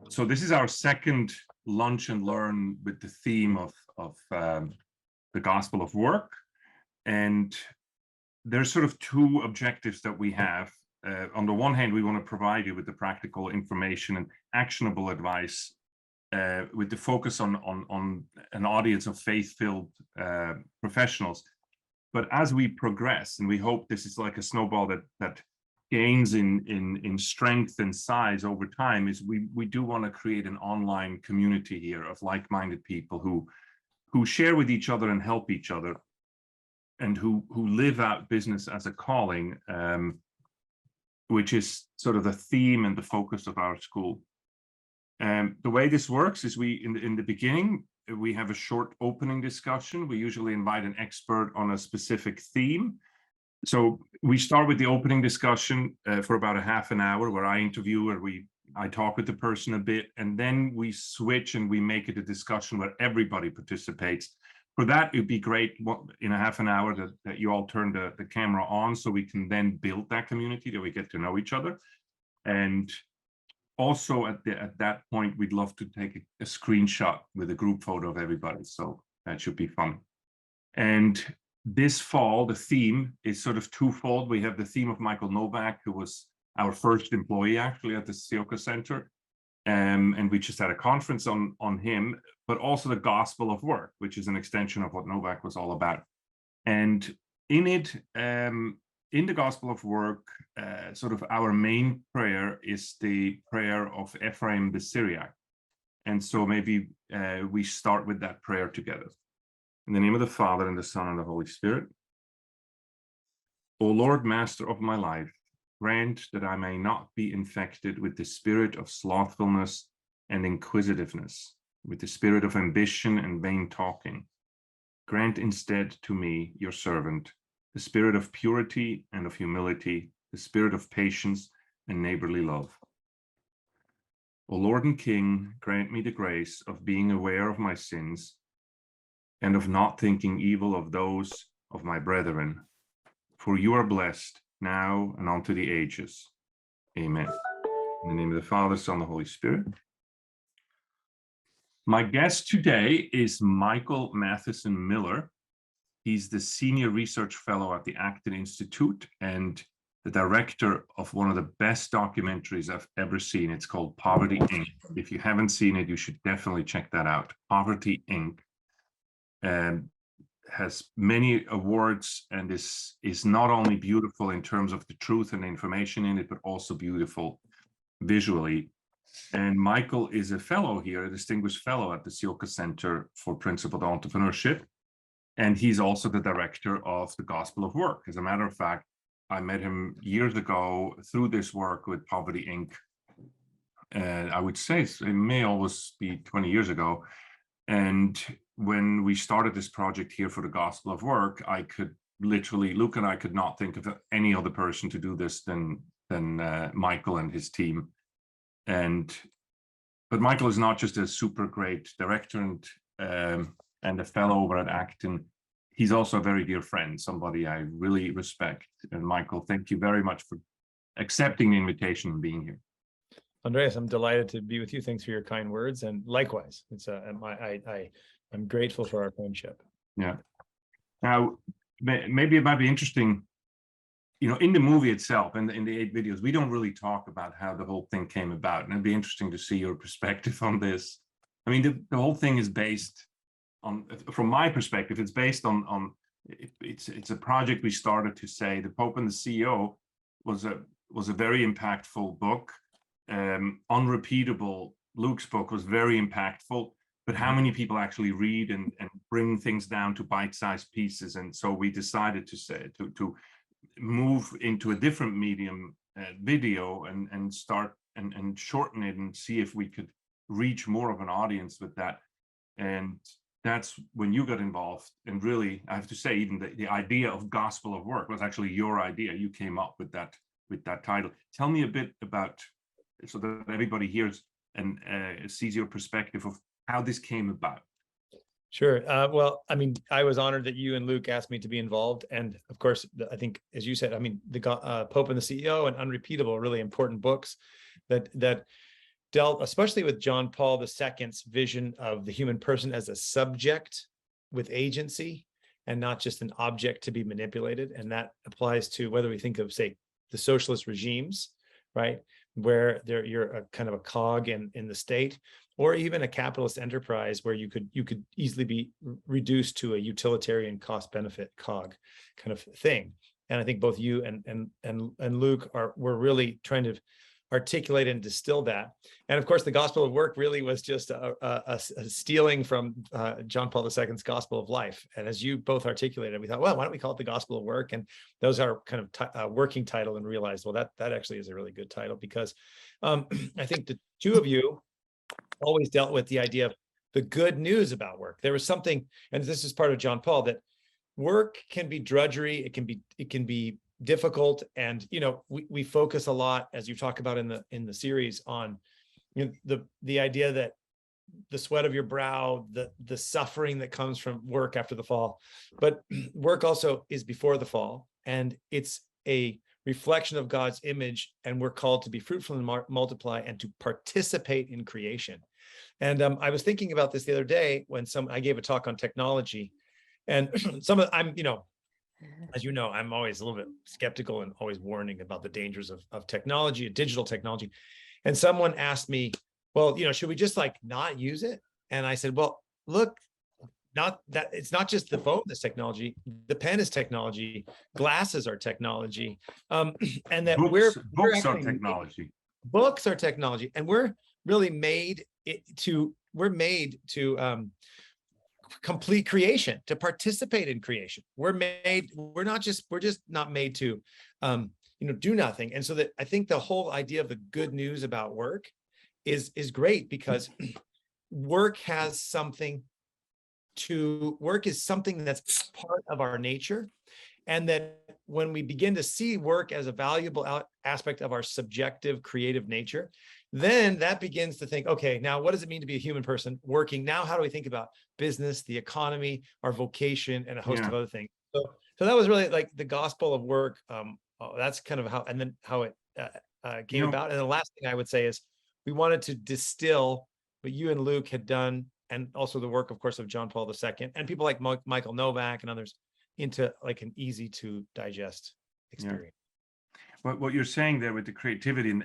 So this is our second lunch and learn with the theme of the Gospel of Work. And there's sort of two objectives that we have. On the one hand, we want to provide you with the practical information and actionable advice with the focus on an audience of faith-filled professionals. But as we progress, and we hope this is like a snowball that gains in strength and size over time, is we do want to create an online community here of like-minded people who share with each other and help each other, and who live out business as a calling, which is sort of the theme and the focus of our school. The way this works is in the beginning, we have a short opening discussion. We usually invite an expert on a specific theme. So we start with the opening discussion for about a half an hour, where I interview, or I talk with the person a bit, and then we switch and we make it a discussion where everybody participates. For that, it'd be great in a half an hour that you all turn the camera on, so we can then build that community, that we get to know each other. And also at that point, we'd love to take a screenshot with a group photo of everybody. So that should be fun. And this fall, the theme is sort of twofold. We have the theme of Michael Novak, who was our first employee actually at the Sioka Center. And we just had a conference on him, but also the Gospel of Work, which is an extension of what Novak was all about. And in it, in the Gospel of Work, sort of our main prayer is the prayer of Ephraim the Syriac. And so maybe we start with that prayer together. In the name of the Father, and the Son, and the Holy Spirit. O Lord, Master of my life, grant that I may not be infected with the spirit of slothfulness and inquisitiveness, with the spirit of ambition and vain talking. Grant instead to me, your servant, the spirit of purity and of humility, the spirit of patience and neighborly love. O Lord and King, grant me the grace of being aware of my sins and of not thinking evil of those of my brethren. For you are blessed now and unto the ages. Amen. In the name of the Father, Son, and the Holy Spirit. My guest today is Michael Matheson Miller. He's the Senior Research Fellow at the Acton Institute and the director of one of the best documentaries I've ever seen. It's called Poverty, Inc. If you haven't seen it, you should definitely check that out. Poverty, Inc. Has many awards, and is not only beautiful in terms of the truth and the information in it, but also beautiful visually. And Michael is a fellow here, a distinguished fellow at the Sioka Center for Principled Entrepreneurship. And he's also the director of the Gospel of Work. As a matter of fact, I met him years ago through this work with Poverty, Inc. And I would say it may almost be 20 years ago. And when we started this project here for the Gospel of Work, I could literally, Luke and I could not think of any other person to do this than Michael and his team. But Michael is not just a super great director and a fellow over at Acton. He's also a very dear friend, somebody I really respect. And Michael, thank you very much for accepting the invitation and being here. Andreas, I'm delighted to be with you. Thanks for your kind words, and likewise, I'm grateful for our friendship. Yeah. Now, maybe it might be interesting, in the movie itself and in the 8 videos, we don't really talk about how the whole thing came about, and it'd be interesting to see your perspective on this. I mean, the whole thing is based on, from my perspective, it's based on it's a project we started to say the Pope and the CEO was a very impactful book. Unrepeatable, Luke's book was very impactful, but how many people actually read and bring things down to bite-sized pieces? And so we decided to move into a different medium, video, and start and shorten it and see if we could reach more of an audience with that. And that's when you got involved. And really, I have to say, even the idea of Gospel of Work was actually your idea. You came up with that title. Tell me a bit about, so that everybody hears and sees your perspective of how this came about. Sure. Well, I mean, I was honored that you and Luke asked me to be involved. And of course, I think, as you said, I mean, the Pope and the CEO and Unrepeatable are really important books that dealt, especially with John Paul II's vision of the human person as a subject with agency and not just an object to be manipulated. And that applies to whether we think of, say, the socialist regimes, right, where you're a kind of a cog in the state, or even a capitalist enterprise where you could easily be reduced to a utilitarian cost benefit cog kind of thing. And I think both you and Luke were really trying to articulate and distill that. And of course, the gospel of work really was just a stealing from John Paul II's gospel of life. And as you both articulated, we thought, well, why don't we call it the gospel of work? And those are kind of working title, and realized, well, that actually is a really good title, because I think the two of you always dealt with the idea of the good news about work. There was something, and this is part of John Paul, that work can be drudgery. It can be difficult. And, we focus a lot, as you talk about in the series, on the idea that the sweat of your brow, the suffering that comes from work after the fall. But work also is before the fall, and it's a reflection of God's image, and we're called to be fruitful and multiply and to participate in creation. And I was thinking about this the other day when I gave a talk on technology, and as you know, I'm always a little bit skeptical and always warning about the dangers of technology, digital technology. And someone asked me, well, should we just not use it? And I said, well, look, it's not just the phone that's technology. The pen is technology. Glasses are technology. And that books are technology. Books are technology. And we're really made to complete creation, to participate in creation. We're just not made to do nothing. And so that I think the whole idea of the good news about work is great, because work is something that's part of our nature. And that when we begin to see work as a valuable aspect of our subjective creative nature, then that begins to think, okay, now what does it mean to be a human person working? Now, how do we think about business, the economy, our vocation, and a host of other things? So that was really like the gospel of work. That's kind of how it came about. And the last thing I would say is we wanted to distill what you and Luke had done, and also the work, of course, of John Paul II and people like Michael Novak and others, into an easy to digest experience. Yeah. What you're saying there with the creativity, and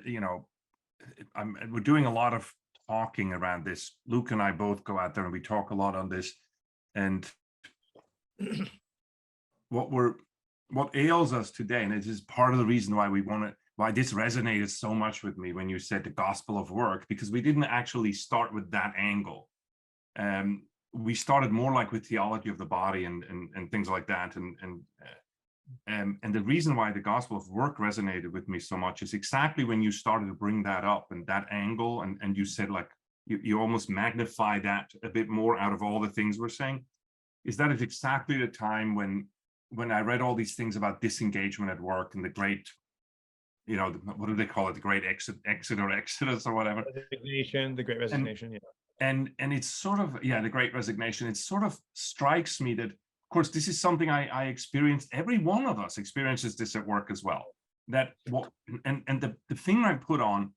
we're doing a lot of talking around this. Luke and I both go out there and we talk a lot on this. And what ails us today, and it is part of the reason why this resonated so much with me when you said the gospel of work, because we didn't actually start with that angle. We started more with theology of the body and things like that. And the reason why the gospel of work resonated with me so much is exactly when you started to bring that up and that angle, and you said you almost magnify that a bit more out of all the things we're saying, is that it's exactly the time when I read all these things about disengagement at work and the great, what do they call it? The great exit or exodus or whatever. Resignation, the great resignation, And it's sort of, the great resignation. It sort of strikes me that, of course, this is something I experienced. Every one of us experiences this at work as well. The thing I put on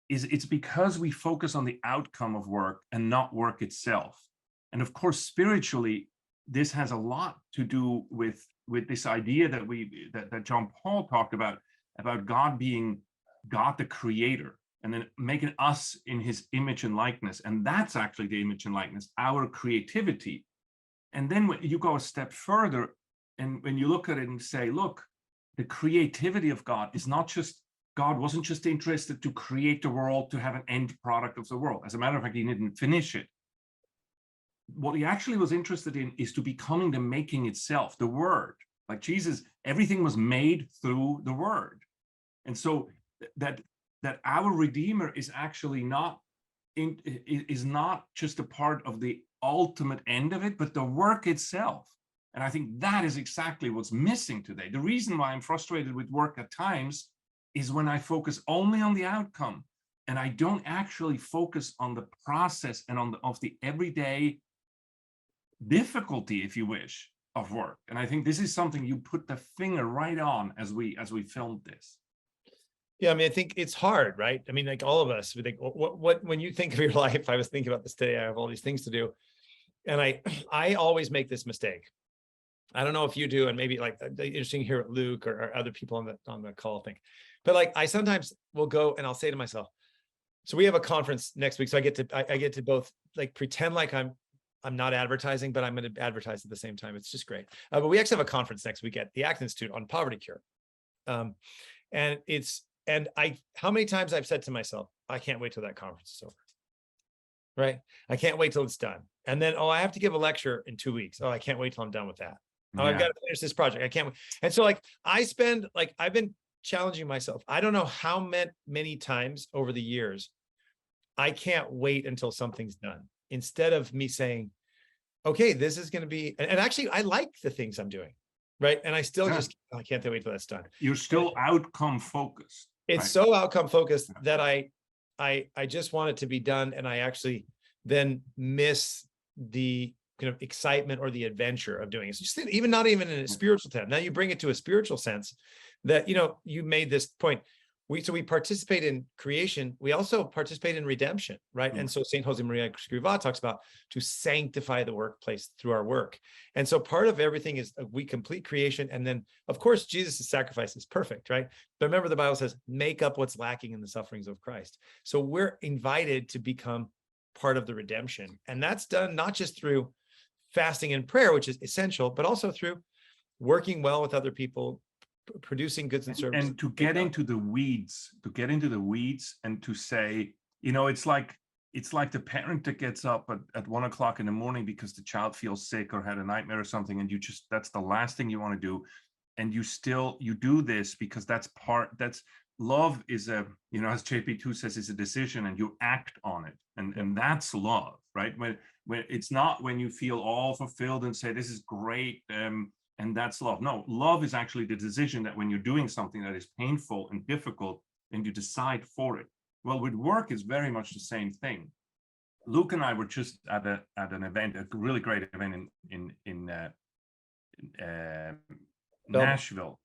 is it's because we focus on the outcome of work and not work itself. And of course, spiritually, this has a lot to do with this idea that John Paul talked about God being God the creator, and then making us in his image and likeness. And that's actually the image and likeness, our creativity. And then when you go a step further, and when you look at it and say, look, the creativity of God is not just, God wasn't just interested to create the world to have an end product of the world. As a matter of fact, he didn't finish it. What he actually was interested in is to becoming the making itself, the word. Like Jesus, everything was made through the word. And so that our Redeemer is actually not just a part of the ultimate end of it, but the work itself. And I think that is exactly what's missing today. The reason why I'm frustrated with work at times is when I focus only on the outcome and I don't actually focus on the process and of the everyday difficulty, if you wish, of work. And I think this is something you put the finger right on as we filmed this. Yeah, I mean, I think it's hard, right? I mean, like all of us, we think, what, when you think of your life, I was thinking about this today, I have all these things to do. And I always make this mistake. I don't know if you do, and maybe like interesting to hear what Luke or other people on the call think. But like I sometimes will go and I'll say to myself, so we have a conference next week. So I get to both like pretend like I'm not advertising, but I'm going to advertise at the same time. It's just great. But we actually have a conference next week at the Acton Institute on poverty cure. And how many times I've said to myself, I can't wait till that conference is over. Right? I can't wait till it's done. And then, oh, I have to give a lecture in 2 weeks. Oh, I can't wait till I'm done with that. Oh, I've got to finish this project. I can't wait. And so like I've been challenging myself. I don't know how many times over the years, I can't wait until something's done. Instead of me saying, okay, this is going to be, and actually I like the things I'm doing. Right. And I still I can't wait till that's done. You're still outcome focused. It's right? so outcome focused that I just want it to be done. And I actually then miss the kind of excitement or the adventure of doing it. So just even not even in a spiritual sense. Now you bring it to a spiritual sense that, you made this point. We participate in creation. We also participate in redemption, right? And so St. Josemaria Escrivá talks about to sanctify the workplace through our work. And so part of everything is we complete creation. And then, of course, Jesus' sacrifice is perfect, right? But remember, the Bible says, make up what's lacking in the sufferings of Christ. So we're invited to become part of the redemption. And that's done not just through fasting and prayer, which is essential, but also through working well with other people, producing goods and services, and to get into the weeds, and to say, it's like the parent that gets up at 1 o'clock in the morning because the child feels sick or had a nightmare or something, and that's the last thing you want to do, and you do this because that's love is as JP2 says, is a decision, and you act on it, and that's love, right? When it's not when you feel all fulfilled and say this is great, and that's love. No, love is actually the decision that when you're doing something that is painful and difficult, and you decide for it. Well, with work, it's very much the same thing. Luke and I were just at an event, a really great event in Nashville,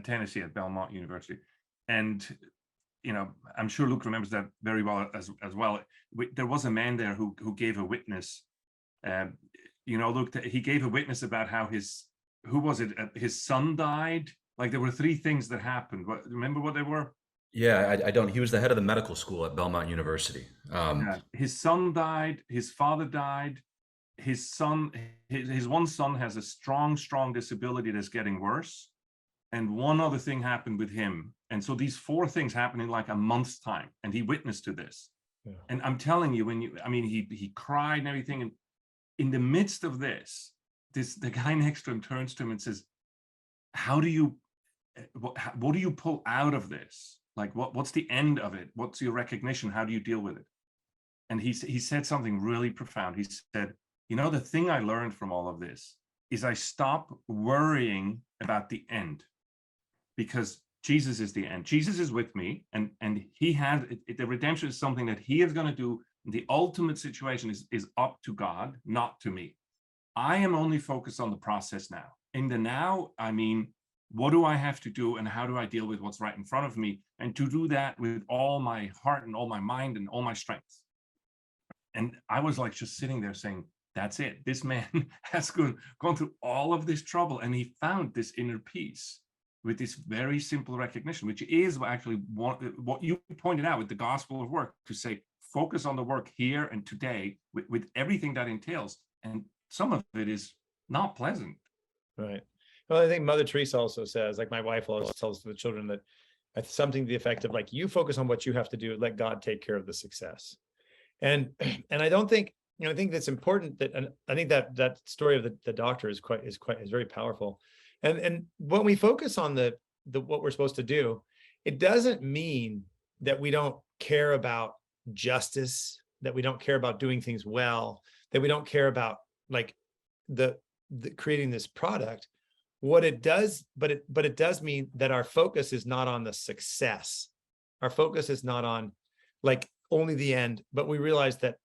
Tennessee, at Belmont University, and I'm sure Luke remembers that very well as well. There was a man there who gave a witness. Luke, he gave a witness about how his son died. Like there were 3 things that happened. Remember what they were? Yeah, I don't. He was the head of the medical school at Belmont University. His son died. His father died. His one son has a strong disability that's getting worse. And one other thing happened with him. And so these 4 things happened in like a month's time. And he witnessed to this. Yeah. And I'm telling you, he cried and everything. And in the midst of this, the guy next to him turns to him and says, what do you pull out of this? Like, what's the end of it? What's your recognition? How do you deal with it? And he said something really profound. He said, the thing I learned from all of this is I stop worrying about the end, because Jesus is the end. Jesus is with me, and he has the redemption is something that he is going to do. The ultimate situation is up to God, not to me. I am only focused on the process now. In the now, what do I have to do, and how do I deal with what's right in front of me? And to do that with all my heart and all my mind and all my strength. And I was like just sitting there saying, that's it. This man has gone through all of this trouble, and he found this inner peace with this very simple recognition, which is actually what you pointed out with the gospel of work, to say, focus on the work here and today with everything that entails. And some of it is not pleasant. Right. Well, I think Mother Teresa also says, like my wife always tells the children, that something to the effect of like, you focus on what you have to do, let God take care of the success. And I don't think, I think that's important, that, and I think that story of the doctor is very powerful. And when we focus on the what we're supposed to do, it doesn't mean that we don't care about justice, that we don't care about doing things well, that we don't care about like the creating this product. What it does, but it does mean that our focus is not on the success. Our focus is not on like only the end, but we realize that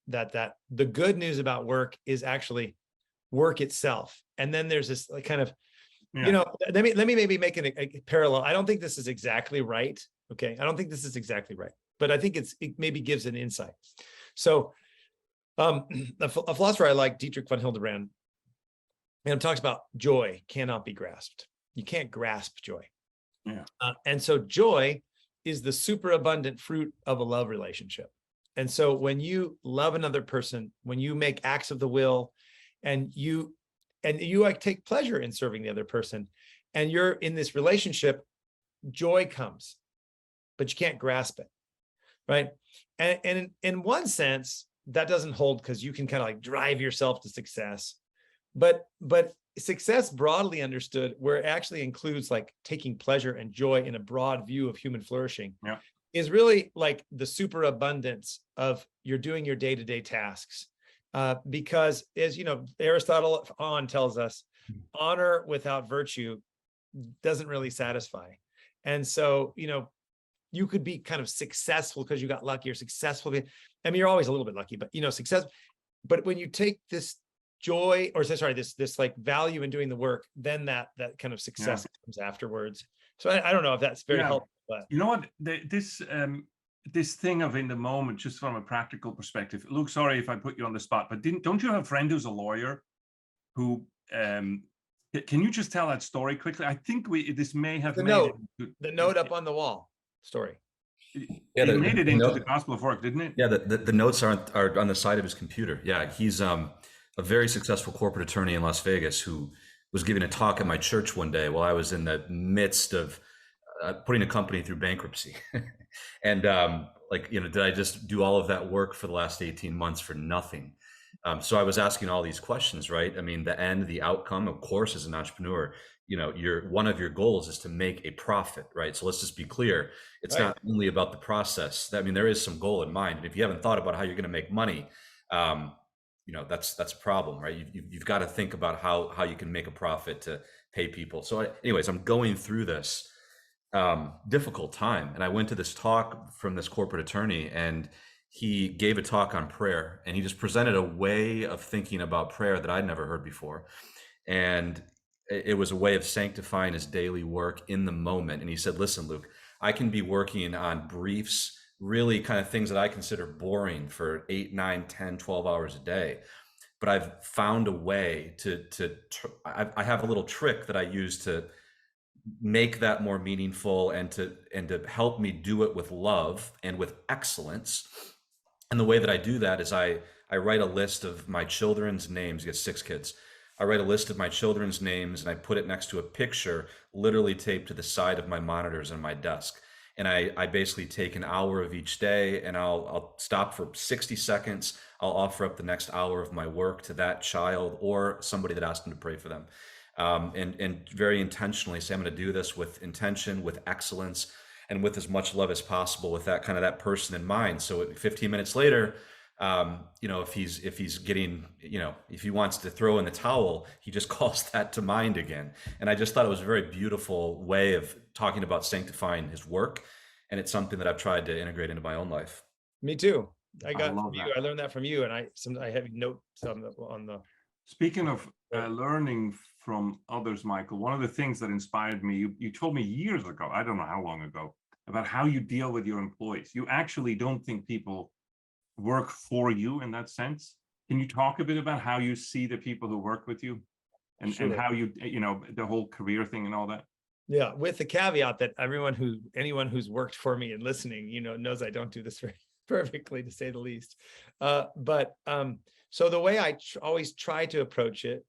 the good news about work is actually work itself. And then there's this like kind of Yeah. You know, let me maybe make a parallel. I don't think this is exactly right. Okay. I don't think this is exactly right, but I think it maybe gives an insight. So a philosopher I like, Dietrich von Hildebrand, and talks about joy cannot be grasped. You can't grasp joy. Yeah. And so joy is the superabundant fruit of a love relationship. And so when you love another person, when you make acts of the will, and you like take pleasure in serving the other person, and you're in this relationship, joy comes, but you can't grasp it, right? And in one sense, that doesn't hold because you can kind of like drive yourself to success. But success broadly understood, where it actually includes like taking pleasure and joy in a broad view of human flourishing, Yeah. is really like the superabundance of you're doing your day-to-day tasks. Because as you know, Aristotle on tells us, honor without virtue doesn't really satisfy. And so, you know, you could be kind of successful because you got lucky, or successful. I mean, you're always a little bit lucky, but you know, success. But when you take this joy, or sorry, this like value in doing the work, then that kind of success comes afterwards. So I don't know if that's very helpful, but you know what, this thing of in the moment, just from a practical perspective. Luke, sorry if I put you on the spot, but don't you have a friend who's a lawyer who can you just tell that story quickly? I think this may have the made note up on the wall story. Yeah, it made it into note, the Gospel of Work, didn't it? Yeah, the notes are on the side of his computer. Yeah, he's a very successful corporate attorney in Las Vegas who was giving a talk at my church one day while I was in the midst of putting a company through bankruptcy. And like, you know, did I just do all of that work for the last 18 months for nothing? So I was asking all these questions, right? I mean, the end, the outcome, of course, as an entrepreneur, you know, one of your goals is to make a profit, right? So let's just be clear. It's not only about the process. I mean, there is some goal in mind. And if you haven't thought about how you're going to make money, you know, that's a problem, right? You've got to think about how you can make a profit to pay people. So anyways, I'm going through this difficult time. And I went to this talk from this corporate attorney, and he gave a talk on prayer, and he just presented a way of thinking about prayer that I'd never heard before. And it was a way of sanctifying his daily work in the moment. And he said, listen, Luke, I can be working on briefs, really kind of things that I consider boring, for 8, 9, 10, 12 hours a day. But I've found a way I have a little trick that I use to make that more meaningful, and to help me do it with love and with excellence. And the way that I do that is I write a list of my children's names. He has 6 kids. I write a list of my children's names, and I put it next to a picture literally taped to the side of my monitors on my desk. And I basically take an hour of each day, and I'll stop for 60 seconds. I'll offer up the next hour of my work to that child or somebody that asked him to pray for them. And very intentionally say, I'm going to do this with intention, with excellence, and with as much love as possible, with that person in mind. So 15 minutes later, you know, if he's getting, you know, if he wants to throw in the towel, he just calls that to mind again. And I just thought it was a very beautiful way of talking about sanctifying his work. And it's something that I've tried to integrate into my own life. Me too. I learned that from you. And I have notes on the. Speaking of learning from others, Michael, one of the things that inspired me, you told me years ago, I don't know how long ago, about how you deal with your employees. You actually don't think people work for you in that sense. Can you talk a bit about how you see the people who work with you, and how you know, the whole career thing and all that? Yeah, with the caveat that anyone who's worked for me and listening, you know, knows I don't do this very perfectly, to say the least. So the way I always try to approach it,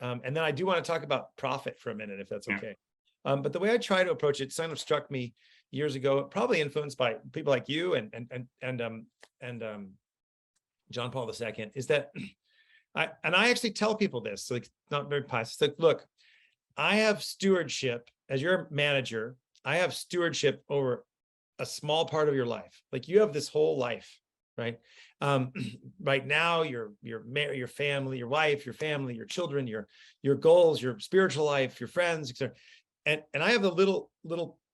and then I do want to talk about profit for a minute, if that's okay. But the way I try to approach it kind of struck me years ago, probably influenced by people like you and John Paul II, is that I actually tell people this, so it's not very pious. It's like, look, I have stewardship as your manager. I have stewardship over a small part of your life. Like, you have this whole life, right? Right now, your family, your wife, your family, your children, your goals, your spiritual life, your friends, etc. And I have a little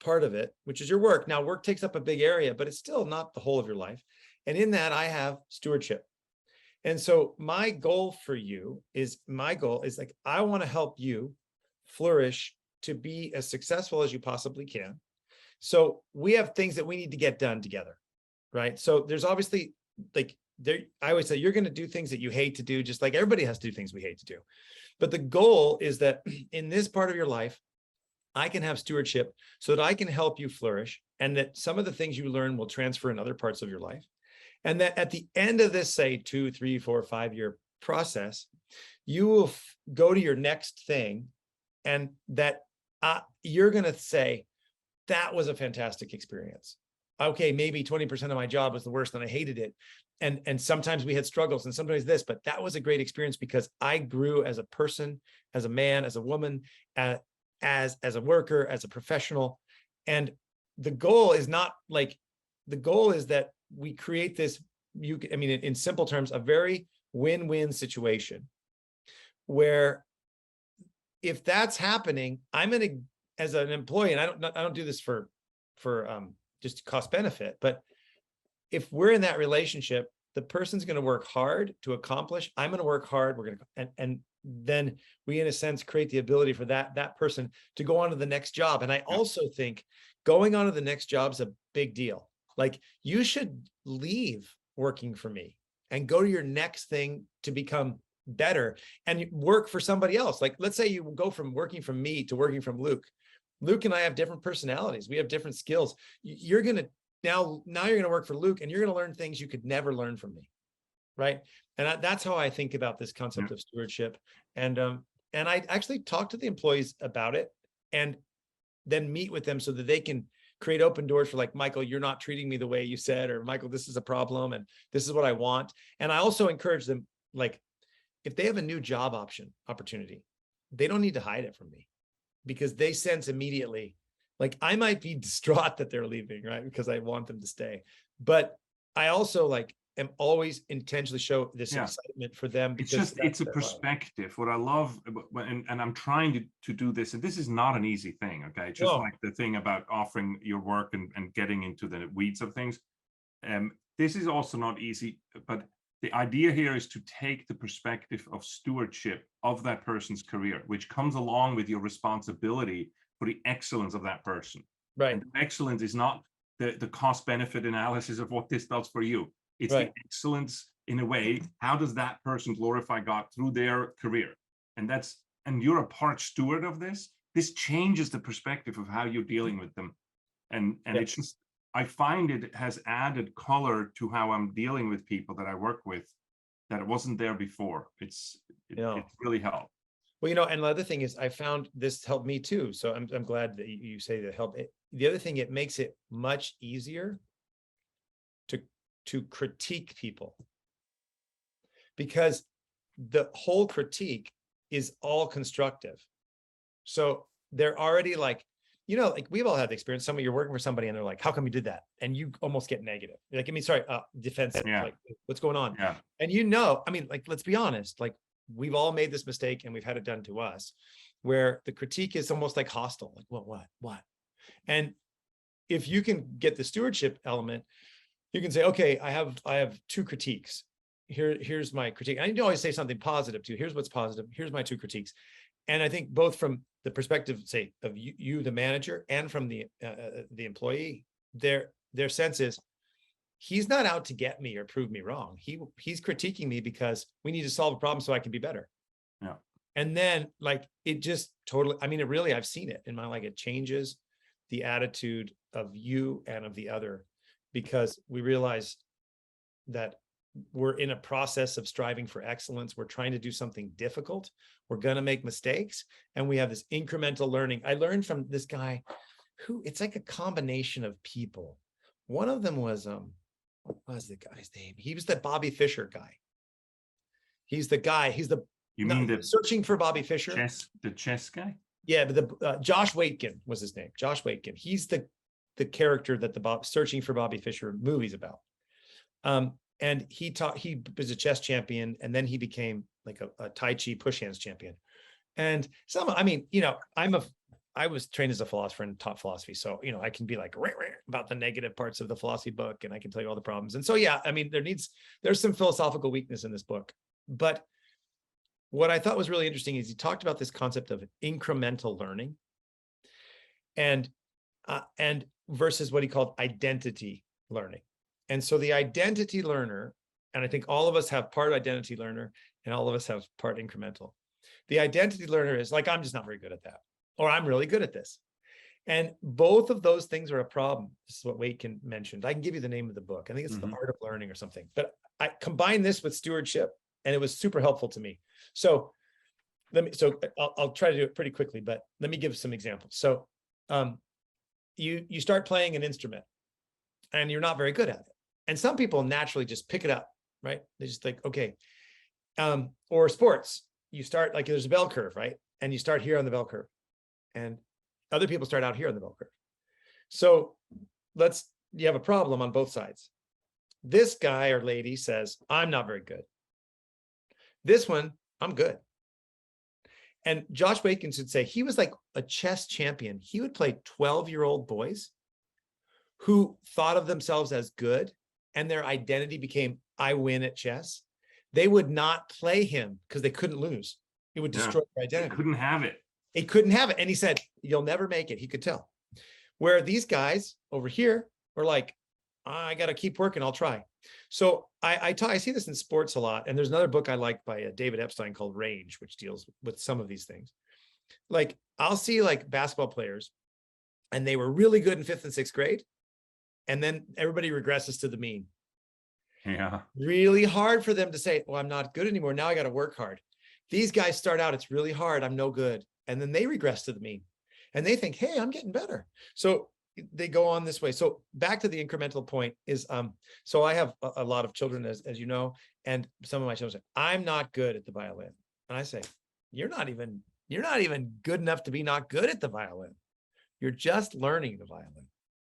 part of it, which is your work. Now, work takes up a big area, but it's still not the whole of your life. And in that, I have stewardship. And so my goal is like, I want to help you flourish, to be as successful as you possibly can. So we have things that we need to get done together, right? So there's obviously like there, I always say you're going to do things that you hate to do, just like everybody has to do things we hate to do. But the goal is that in this part of your life, I can have stewardship so that I can help you flourish, and that some of the things you learn will transfer in other parts of your life. And that at the end of this, say 2, 3, 4, 5-year process, you will go to your next thing, and that you're going to say, that was a fantastic experience. Okay, maybe 20% of my job was the worst and I hated it. And sometimes we had struggles and sometimes this, but that was a great experience because I grew as a person, as a man, as a woman, as a worker, as a professional. And the goal is not like, the goal is that we create this, in simple terms, a very win-win situation where if that's happening, I'm going to, as an employee, and I don't do this for just cost benefit, but if we're in that relationship, the person's going to work hard to accomplish. I'm going to work hard. We're going to, and then we, in a sense, create the ability for that person to go on to the next job. And I also think going on to the next job is a big deal. Like, you should leave working for me and go to your next thing to become better and work for somebody else. Like, let's say you go from working from me to working from Luke. Luke and I have different personalities. We have different skills. You're going to now you're going to work for Luke, and you're going to learn things you could never learn from me. Right. And that's how I think about this concept of stewardship. And I actually talk to the employees about it and then meet with them so that they can create open doors for, like, Michael, you're not treating me the way you said, or Michael, this is a problem and this is what I want. And I also encourage them, like, if they have a new job opportunity, they don't need to hide it from me, because they sense immediately, like, I might be distraught that they're leaving, right? Because I want them to stay. But I also, like, am always intentionally show this excitement for them. Because it's a perspective. What I love, and I'm trying to do this, and this is not an easy thing, okay? Just like the thing about offering your work and getting into the weeds of things. This is also not easy, but the idea here is to take the perspective of stewardship of that person's career, which comes along with your responsibility for the excellence of that person. Right. And excellence is not the cost-benefit analysis of what this does for you. It's the excellence, in a way, how does that person glorify God through their career? And you're a part steward of this. This changes the perspective of how you're dealing with them. And it's just, I find it has added color to how I'm dealing with people that I work with that it wasn't there before. It really helped. Well, and the other thing is, I found this helped me too. So I'm glad that you say that helped. The other thing, it makes it much easier to critique people, because the whole critique is all constructive. So they're already like, like, we've all had the experience. Some of you're working for somebody and they're like, how come you did that? And you almost get negative. Like, defensive. Yeah. Like, what's going on? Yeah. And like, let's be honest, like, we've all made this mistake and we've had it done to us, where the critique is almost like hostile. Like, what? And if you can get the stewardship element, you can say, okay, I have 2 critiques. Here's my critique. I need to always say something positive too. Here's what's positive. Here's my 2 critiques. And I think both from the perspective, say, of you, the manager, and from the employee, their sense is, he's not out to get me or prove me wrong. He's critiquing me because we need to solve a problem so I can be better. Yeah. And then, like, it just totally, it really, I've seen it in my life. It changes the attitude of you and of the other, because we realize that we're in a process of striving for excellence. We're trying to do something difficult. We're going to make mistakes. And we have this incremental learning. I learned from this guy who, it's like a combination of people. One of them was, what was the guy's name? He was the Bobby Fischer guy. He's the guy. Searching for Bobby Fischer? The chess guy? Yeah, but Josh Waitkin was his name. Josh Waitkin. He's the character that the Searching for Bobby Fischer movie's about. And he was a chess champion, and then he became like a Tai Chi push hands champion. And I was trained as a philosopher and taught philosophy. So, I can be like about the negative parts of the philosophy book, and I can tell you all the problems. And so, there's some philosophical weakness in this book, but what I thought was really interesting is he talked about this concept of incremental learning and versus what he called identity learning. And so the identity learner, and I think all of us have part identity learner and all of us have part incremental. The identity learner is like, I'm just not very good at that, or I'm really good at this. And both of those things are a problem. This is what Waitkin mentioned. I can give you the name of the book. I think it's The Art of Learning or something. But I combined this with stewardship, and it was super helpful to me. So I'll try to do it pretty quickly, but let me give some examples. So you start playing an instrument, and you're not very good at it. And some people naturally just pick it up, right? They just like, okay. Or sports, you start like there's a bell curve, right? And you start here on the bell curve, and other people start out here on the bell curve. So you have a problem on both sides. This guy or lady says, I'm not very good. This one, I'm good. And Josh Watkins would say he was like a chess champion. He would play 12-year-old boys who thought of themselves as good, and their identity became, I win at chess. They would not play him because they couldn't lose. It would destroy their identity. They couldn't have it. He couldn't have it. And he said, you'll never make it. He could tell. Where these guys over here were like, I got to keep working. I'll try. So I see this in sports a lot. And there's another book I like by David Epstein called Range, which deals with some of these things. Like I'll see like basketball players, and they were really good in 5th and 6th grade. And then everybody regresses to the mean. Yeah. Really hard for them to say, well, I'm not good anymore. Now I got to work hard. These guys start out, it's really hard. I'm no good. And then they regress to the mean, and they think, hey, I'm getting better. So they go on this way. So back to the incremental point is, so I have a lot of children, as you know, and some of my children say, I'm not good at the violin. And I say, you're not even good enough to be not good at the violin. You're just learning the violin,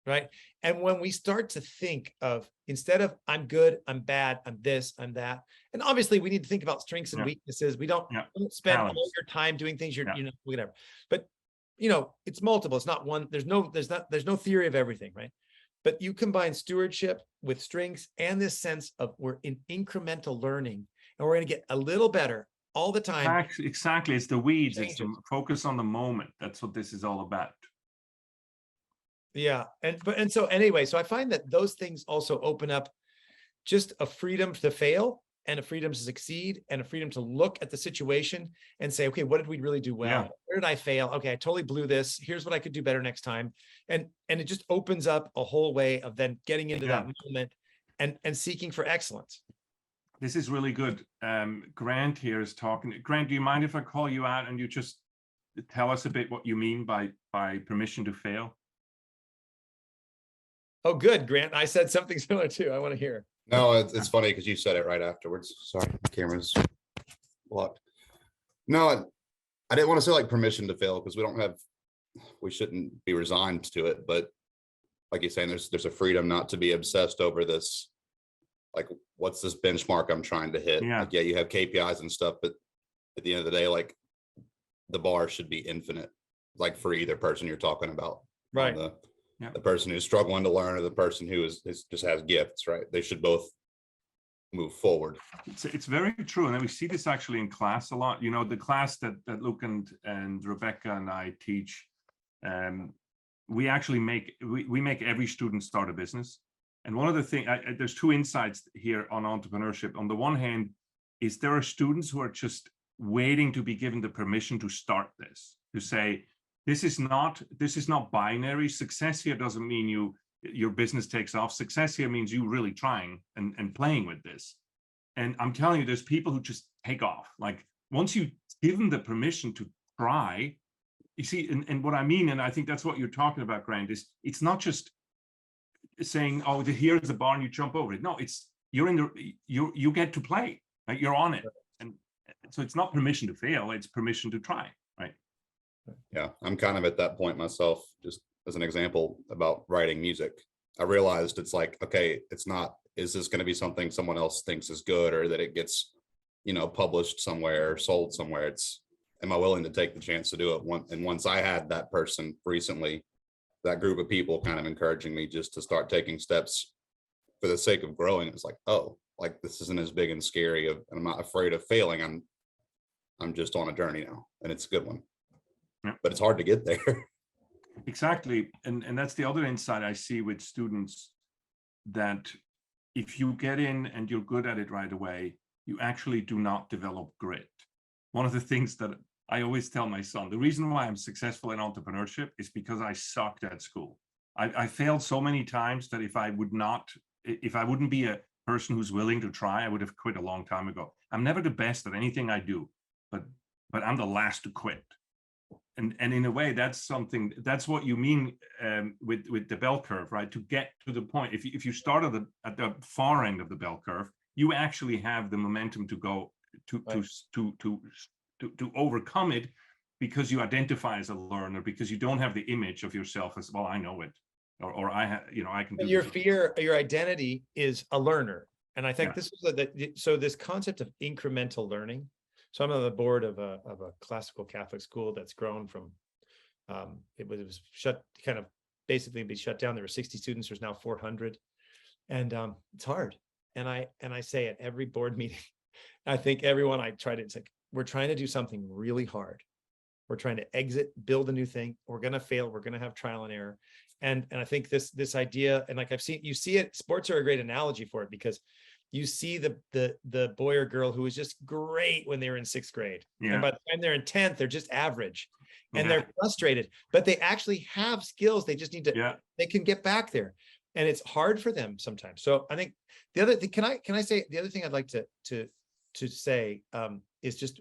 right? And when we start to think of, instead of I'm good, I'm bad, I'm this, I'm that, and obviously we need to think about strengths and weaknesses. We don't spend all your time doing things whatever. But it's multiple. It's not one. There's no theory of everything, right? But you combine stewardship with strengths and this sense of we're in incremental learning, and we're going to get a little better all the time. Exactly. It's the weeds. It's the focus on the moment. That's what this is all about. Yeah. And so anyway, so I find that those things also open up just a freedom to fail, and a freedom to succeed, and a freedom to look at the situation and say, okay, what did we really do well? Yeah. Where did I fail? Okay, I totally blew this. Here's what I could do better next time. And it just opens up a whole way of then getting into that moment and seeking for excellence. This is really good. Grant here is talking. Grant, do you mind if I call you out and you just tell us a bit what you mean by permission to fail? Oh, good, Grant. I said something similar too. I want to hear. No, it's funny because you said it right afterwards. Sorry, the camera's blocked. No, I didn't want to say like permission to fail, because we shouldn't be resigned to it. But like you're saying, there's a freedom not to be obsessed over this. Like, what's this benchmark I'm trying to hit? Yeah. Like, yeah, you have KPIs and stuff, but at the end of the day, like the bar should be infinite, like for either person you're talking about. Right. The person who's struggling to learn, or the person who just has gifts, right? They should both move forward. It's very true. And we see this actually in class a lot. The class that Luke and Rebecca and I teach, we actually make every student start a business. And one of the things, there's two insights here on entrepreneurship. On the one hand, is there are students who are just waiting to be given the permission to start this, to say, this is not binary. Success here doesn't mean your business takes off. Success here means you really trying and playing with this. And I'm telling you, there's people who just take off. Like once you give them the permission to try, you see, and what I mean, and I think that's what you're talking about, Grant, is it's not just saying, oh, here's the bar and you jump over it. No, it's you get to play, right? You're on it. And so it's not permission to fail, it's permission to try, right? Yeah, I'm kind of at that point myself. Just as an example about writing music, I realized it's like, okay, it's not, is this going to be something someone else thinks is good, or that it gets, published somewhere or sold somewhere? It's, am I willing to take the chance to do it? And once I had that person recently, that group of people kind of encouraging me just to start taking steps for the sake of growing, it's like, oh, like this isn't as big and scary and I'm not afraid of failing. I'm just on a journey now, and it's a good one. Yeah. But it's hard to get there. Exactly. And that's the other insight I see with students, that if you get in and you're good at it right away, you actually do not develop grit. One of the things that I always tell my son, the reason why I'm successful in entrepreneurship is because I sucked at school. I failed so many times that if I wouldn't be a person who's willing to try, I would have quit a long time ago. I'm never the best at anything I do, but I'm the last to quit. And in a way, that's what you mean with the bell curve, right? To get to the point, if you start at the far end of the bell curve, you actually have the momentum to go to overcome it, because you identify as a learner, because you don't have the image of yourself as, well, I know it, or I have, I can do Your this. fear, your identity is a learner. And I think this is so this concept of incremental learning. So I'm on the board of a classical Catholic school that's grown from, it was shut, kind of basically be shut down. There were 60 students, there's now 400. And it's hard. And I say at every board meeting, I think everyone I try to, it's like, we're trying to do something really hard. We're trying to exit, build a new thing. We're going to fail. We're going to have trial and error. And I think this idea, and like you see it, sports are a great analogy for it, because you see the boy or girl who was just great when they were in 6th grade. Yeah. And by the time they're in 10th, they're just average and they're frustrated, but they actually have skills. They just need to, they can get back there. And it's hard for them sometimes. So I think the other thing, can I say, the other thing I'd like to say is just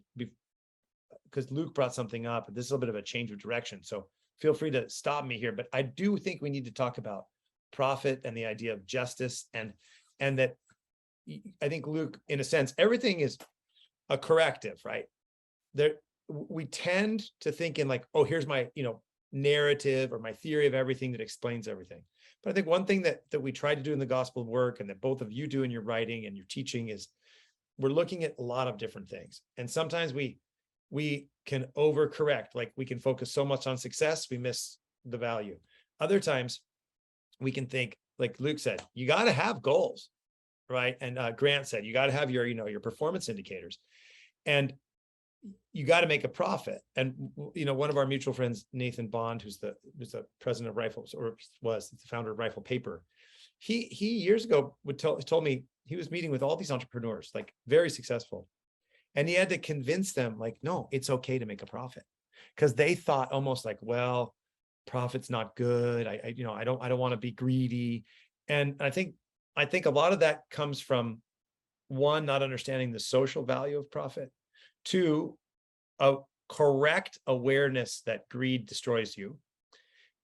because Luke brought something up, and this is a little bit of a change of direction. So feel free to stop me here, but I do think we need to talk about profit and the idea of justice, and that I think, Luke, in a sense, everything is a corrective, right? We tend to think in like, oh, here's my, narrative or my theory of everything that explains everything. But I think one thing that we try to do in the gospel of work, and that both of you do in your writing and your teaching, is we're looking at a lot of different things. And sometimes we can overcorrect, like we can focus so much on success, we miss the value. Other times we can think, like Luke said, you got to have goals, right? And Grant said, you got to have your, your performance indicators, and you got to make a profit. And, one of our mutual friends, Nathan Bond, who's the president of Rifles, or was the founder of Rifle Paper. He years ago told me he was meeting with all these entrepreneurs, like very successful. And he had to convince them, like, no, it's okay to make a profit, because they thought almost like, well, profit's not good. I don't want to be greedy. And I think a lot of that comes from, one, not understanding the social value of profit. Two, a correct awareness that greed destroys you.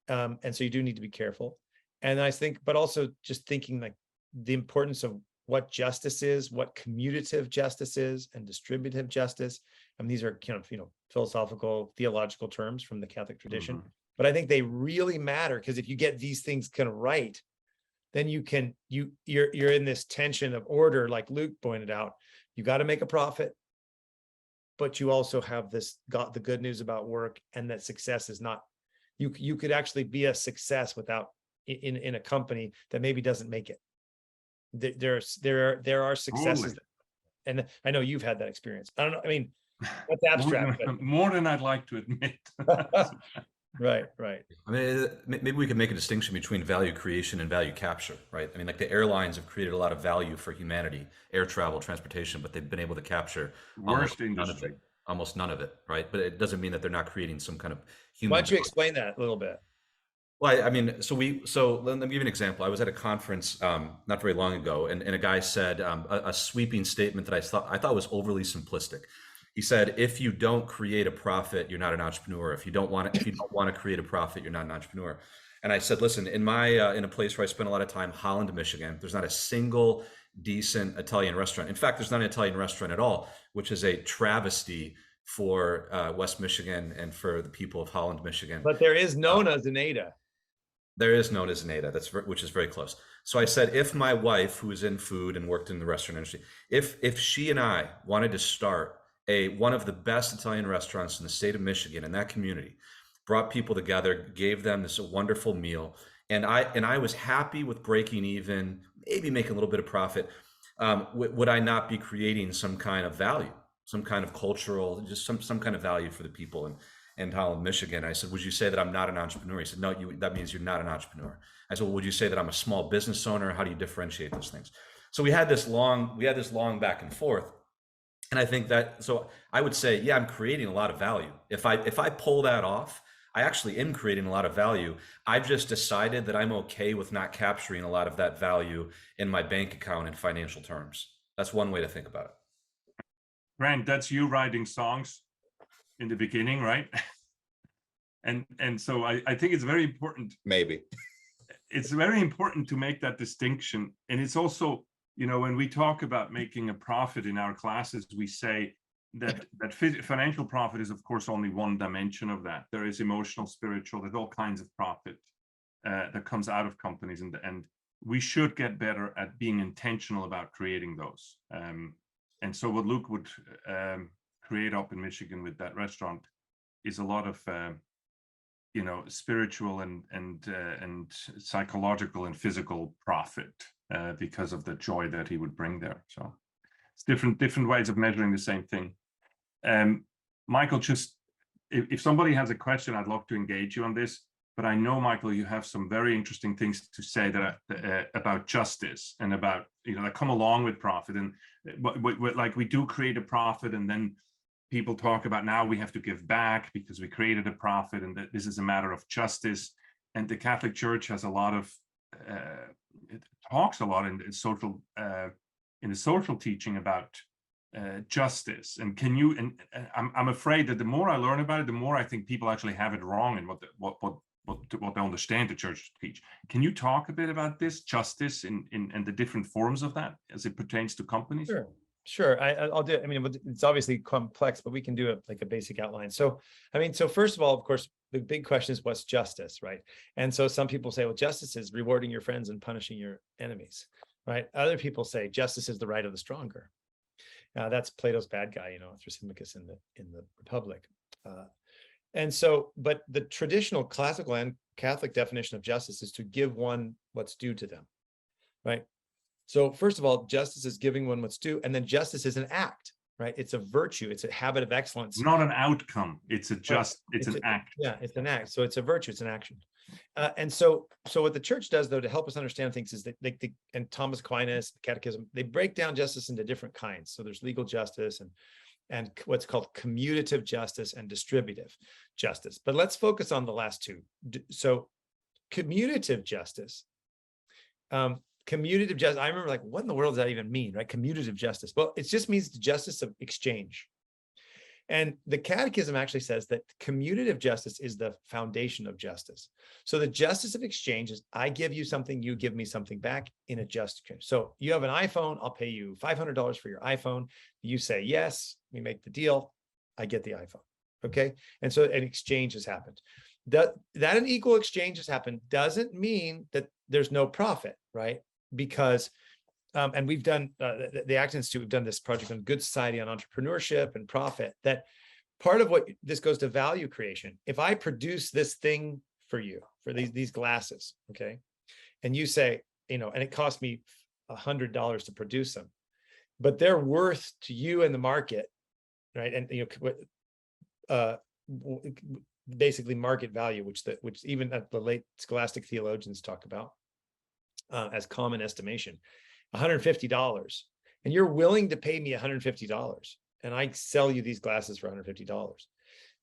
And so you do need to be careful. And I think, but also just thinking like the importance of what justice is, what commutative justice is, and distributive justice. I mean, these are kind of, philosophical, theological terms from the Catholic tradition, but I think they really matter, because if you get these things kind of right, then you're in this tension of order, like Luke pointed out. You got to make a profit, but you also have got the good news about work, and that success is not, you could actually be a success without in a company that maybe doesn't make it. There are successes, and I know you've had that experience. I don't know. I mean, that's abstract. More than I'd like to admit. Right. I mean, maybe we could make a distinction between value creation and value capture, right? I mean, like the airlines have created a lot of value for humanity, air travel, transportation, but they've been able to capture almost none of it, right? But it doesn't mean that they're not creating some kind of human. Why don't you explain that a little bit? Well, I mean, so let me give you an example. I was at a conference not very long ago, and a guy said a sweeping statement that I thought was overly simplistic. He said, if you don't create a profit, you're not an entrepreneur. If you don't want to create a profit, you're not an entrepreneur. And I said, listen, in a place where I spent a lot of time, Holland, Michigan, there's not a single decent Italian restaurant. In fact, there's not an Italian restaurant at all, which is a travesty for West Michigan and for the people of Holland, Michigan. But there is known as Nada. There is known as Nada, which is very close. So I said, if my wife, who is in food and worked in the restaurant industry, if she and I wanted to start one of the best Italian restaurants in the state of Michigan, in that community, brought people together, gave them this wonderful meal, and I was happy with breaking even, maybe making a little bit of profit, would I not be creating some kind of value? some kind of cultural, just some kind of value for the people in Holland, Michigan. I said, would you say that I'm not an entrepreneur? He said, no, that means you're not an entrepreneur. I said, well, would you say that I'm a small business owner? How do you differentiate those things? So we had this long back and forth. And I think that, so I would say, yeah, I'm creating a lot of value. If I pull that off, I actually am creating a lot of value. I've just decided that I'm okay with not capturing a lot of that value in my bank account in financial terms. That's one way to think about it. Grant, that's you writing songs in the beginning, right? and so I think it's very important. Maybe. It's very important to make that distinction. And it's also, you know, when we talk about making a profit in our classes, we say that financial profit is, of course, only one dimension of that. There is emotional, spiritual, there's all kinds of profit that comes out of companies. And we should get better at being intentional about creating those. And so what Luke would create up in Michigan with that restaurant is a lot of, you know, spiritual and psychological and physical profit because of the joy that he would bring there. So it's different ways of measuring the same thing. Michael, just if somebody has a question, I'd love to engage you on this. But I know, Michael, you have some very interesting things to say that about justice and about, you know, that come along with profit. And like we do create a profit, and then people talk about now we have to give back because we created a profit, and that this is a matter of justice. And the Catholic Church has a lot of it talks a lot in the social teaching about justice. And can you? And I'm afraid that the more I learn about it, the more I think people actually have it wrong in what they understand the church teach. Can you talk a bit about this justice in the different forms of that as it pertains to companies? Sure. I'll do it. I mean, it's obviously complex, but we can do it like a basic outline. So, I mean, so first of all, of course, the big question is what's justice, right? And so some people say, well, justice is rewarding your friends and punishing your enemies, right? Other people say justice is the right of the stronger. That's Plato's bad guy, you know, Thrasymachus in the Republic. And so, but the traditional classical and Catholic definition of justice is to give one what's due to them, right? So first of all, justice is giving one what's due, and then justice is an act, right? It's a virtue. It's a habit of excellence. Not an outcome. It's an act. Yeah, it's an act. So it's a virtue. It's an action. And so what the church does, though, to help us understand things is that and Thomas Aquinas, the Catechism, they break down justice into different kinds. So there's legal justice and what's called commutative justice and distributive justice. But let's focus on the last two. So commutative justice. Commutative justice, I remember like, what in the world does that even mean, right? Commutative justice. Well, it just means the justice of exchange. And the Catechism actually says that commutative justice is the foundation of justice. So the justice of exchange is I give you something, you give me something back in a just exchange. So you have an iPhone, I'll pay you $500 for your iPhone. You say yes, we make the deal, I get the iPhone. Okay. And so an exchange has happened. That an equal exchange has happened doesn't mean that there's no profit, right? Because and we've done the Acton Institute, we've done this project on good society, on entrepreneurship and profit, that part of what this goes to value creation. If I produce this thing for you, for these glasses, okay, and you say, you know, and it cost me $100 to produce them, but they're worth to you in the market, right? And you know, basically market value, which even the late scholastic theologians talk about as common estimation. $150, and you're willing to pay me $150, and I sell you these glasses for $150.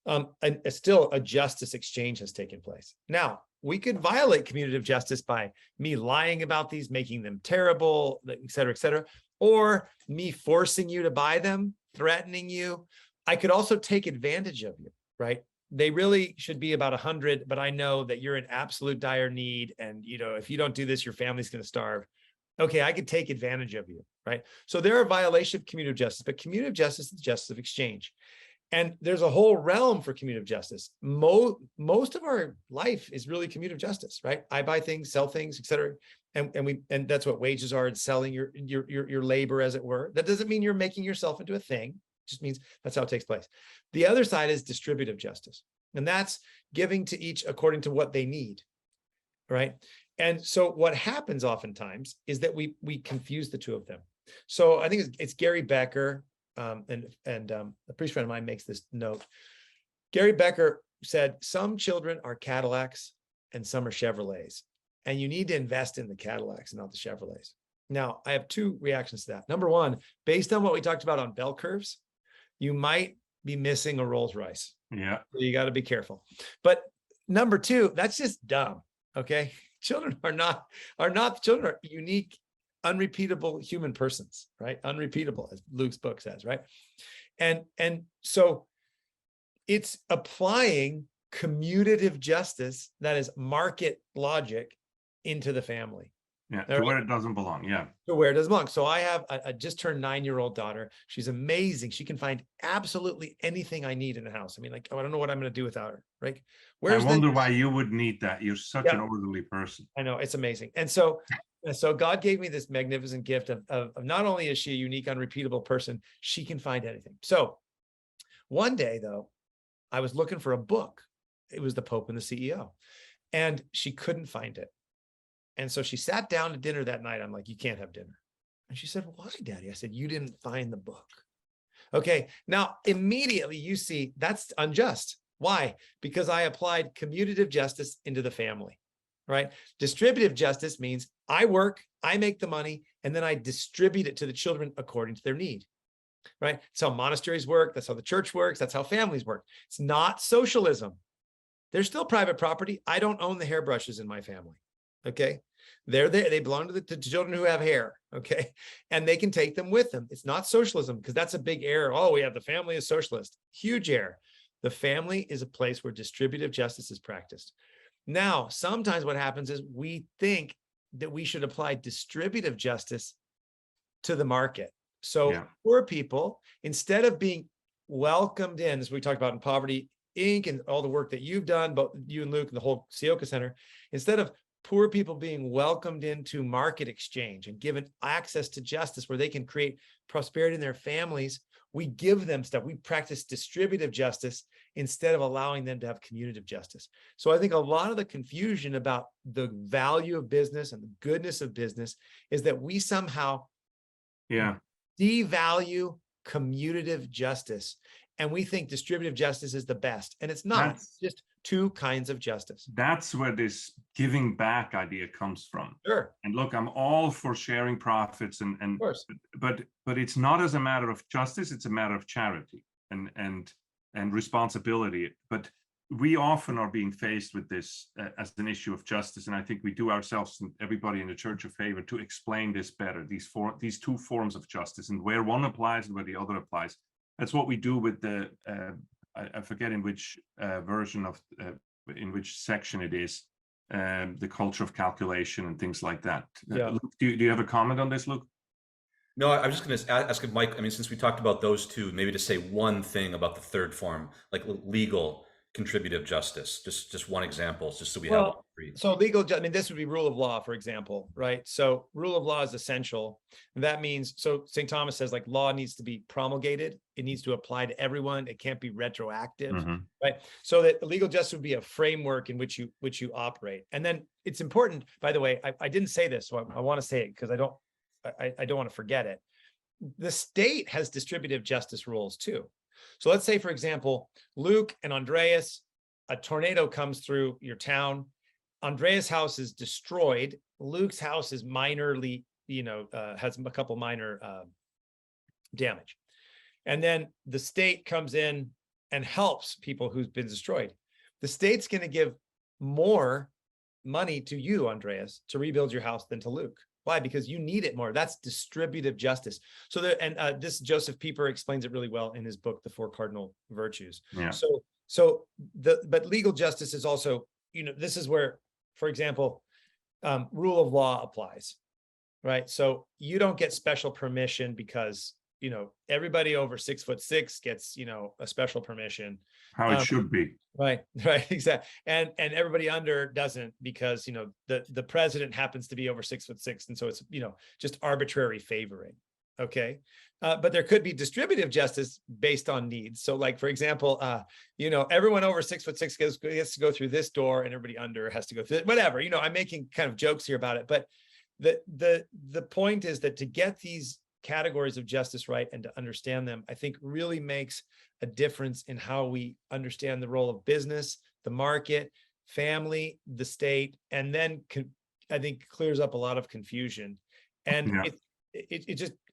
And still a justice exchange has taken place. Now, we could violate commutative justice by me lying about these, making them terrible, et cetera, or me forcing you to buy them, threatening you. I could also take advantage of you, right? They really should be about 100, but I know that you're in absolute dire need, and you know, if you don't do this, your family's going to starve. Okay, I could take advantage of you, right? So there are violations of commutative justice, but commutative justice is the justice of exchange. And there's a whole realm for commutative justice. Most of our life is really commutative justice, right? I buy things, sell things, et cetera. And that's what wages are, and selling your labor, as it were. That doesn't mean you're making yourself into a thing. It just means that's how it takes place. The other side is distributive justice. And that's giving to each according to what they need, right? And so what happens oftentimes is that we confuse the two of them. So I think it's Gary Becker and a priest friend of mine makes this note. Gary Becker said, some children are Cadillacs and some are Chevrolets, and you need to invest in the Cadillacs and not the Chevrolets. Now, I have two reactions to that. Number one, based on what we talked about on bell curves, you might be missing a Rolls Royce. Yeah. So you got to be careful. But number two, that's just dumb. Okay. Children children are unique, unrepeatable human persons, right? Unrepeatable, as Luke's book says, right? And so it's applying commutative justice, that is market logic, into the family. Yeah, to where it doesn't belong. Yeah. To where it doesn't belong. So I have a just turned 9-year-old daughter. She's amazing. She can find absolutely anything I need in the house. I mean, like, oh, I don't know what I'm going to do without her. Right? I wonder why you would need that. You're such an orderly person. I know, it's amazing. And so God gave me this magnificent gift of not only is she a unique, unrepeatable person, she can find anything. So one day, though, I was looking for a book. It was The Pope and the CEO, and she couldn't find it. And so she sat down to dinner that night. I'm like, you can't have dinner. And she said, why, Daddy? I said, you didn't find the book. Okay. Now, immediately you see that's unjust. Why? Because I applied commutative justice into the family, right? Distributive justice means I work, I make the money, and then I distribute it to the children according to their need, right? That's how monasteries work. That's how the church works. That's how families work. It's not socialism. There's still private property. I don't own the hairbrushes in my family. Okay. They're there. They belong to the children who have hair. Okay. And they can take them with them. It's not socialism, because that's a big error. Oh, we have the family is socialist. Huge error. The family is a place where distributive justice is practiced. Now, sometimes what happens is we think that we should apply distributive justice to the market. So poor people, instead of being welcomed in, as we talked about in Poverty Inc. and all the work that you've done, both you and Luke and the whole Sioka Center, instead of poor people being welcomed into market exchange and given access to justice where they can create prosperity in their families, we give them stuff. We practice distributive justice instead of allowing them to have commutative justice. So I think a lot of the confusion about the value of business and the goodness of business is that we somehow devalue commutative justice. And we think distributive justice is the best. And it's not. It's just two kinds of justice. That's where this giving back idea comes from. Sure. And look, I'm all for sharing profits, but it's not as a matter of justice, it's a matter of charity and responsibility. But we often are being faced with this as an issue of justice. And I think we do ourselves and everybody in the church a favor to explain this better, these two forms of justice, and where one applies and where the other applies. That's what we do with the, I forget in which version of, in which section it is, the culture of calculation and things like that. Luke, do you have a comment on this, Luke? No, I was just going to ask Mike, I mean, since we talked about those two, maybe to say one thing about the third form, like legal contributive justice, just one example, just so we have all three. So legal, I mean, this would be rule of law, for example, right? So rule of law is essential. And that means, so St. Thomas says, like, law needs to be promulgated. It needs to apply to everyone. It can't be retroactive, right? So that legal justice would be a framework in which you operate. And then it's important, by the way, I didn't say this, so I want to say it because I don't want to forget it. The state has distributive justice rules too. So let's say, for example, Luke and Andreas, a tornado comes through your town. Andreas' house is destroyed. Luke's house is minorly, has a couple minor damage. And then the state comes in and helps people who've been destroyed. The state's going to give more money to you, Andreas, to rebuild your house than to Luke. Why? Because you need it more. That's distributive justice. So this Joseph Pieper explains it really well in his book, The Four Cardinal Virtues. Yeah. But legal justice is also, this is where, for example, rule of law applies, right? So you don't get special permission because, everybody over 6'6" gets, a special permission. How it should be. Right, exactly. And everybody under doesn't, because, the president happens to be over 6'6". And so it's, just arbitrary favoring. Okay. But there could be distributive justice based on needs. So like, for example, everyone over 6'6" gets to go through this door and everybody under has to go through it, whatever, I'm making kind of jokes here about it. But the point is that to get these categories of justice right and to understand them, I think really makes a difference in how we understand the role of business, the market, family, the state, and then I think clears up a lot of confusion. And Yeah.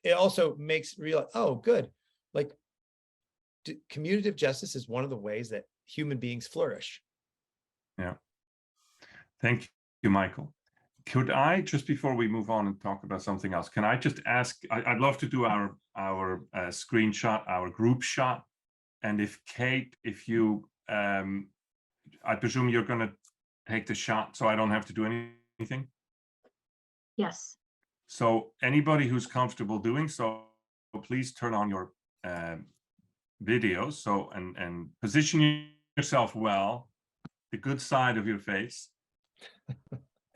it also makes real, oh, good. Like commutative justice is one of the ways that human beings flourish. Yeah. Thank you, Michael. Could I, just before we move on and talk about something else, can I just ask, I'd love to do our screenshot, our group shot. And if Kate, if you, I presume you're going to take the shot so I don't have to do anything? Yes. So anybody who's comfortable doing so, please turn on your video. So, and position yourself well, the good side of your face.